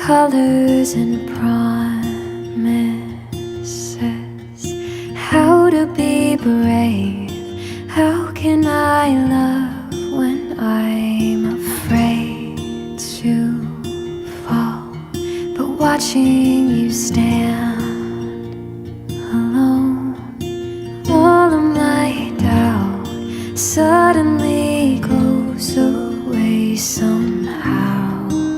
colors and promises. How to be brave, how can I love when I'm afraid to fall? But watching you stand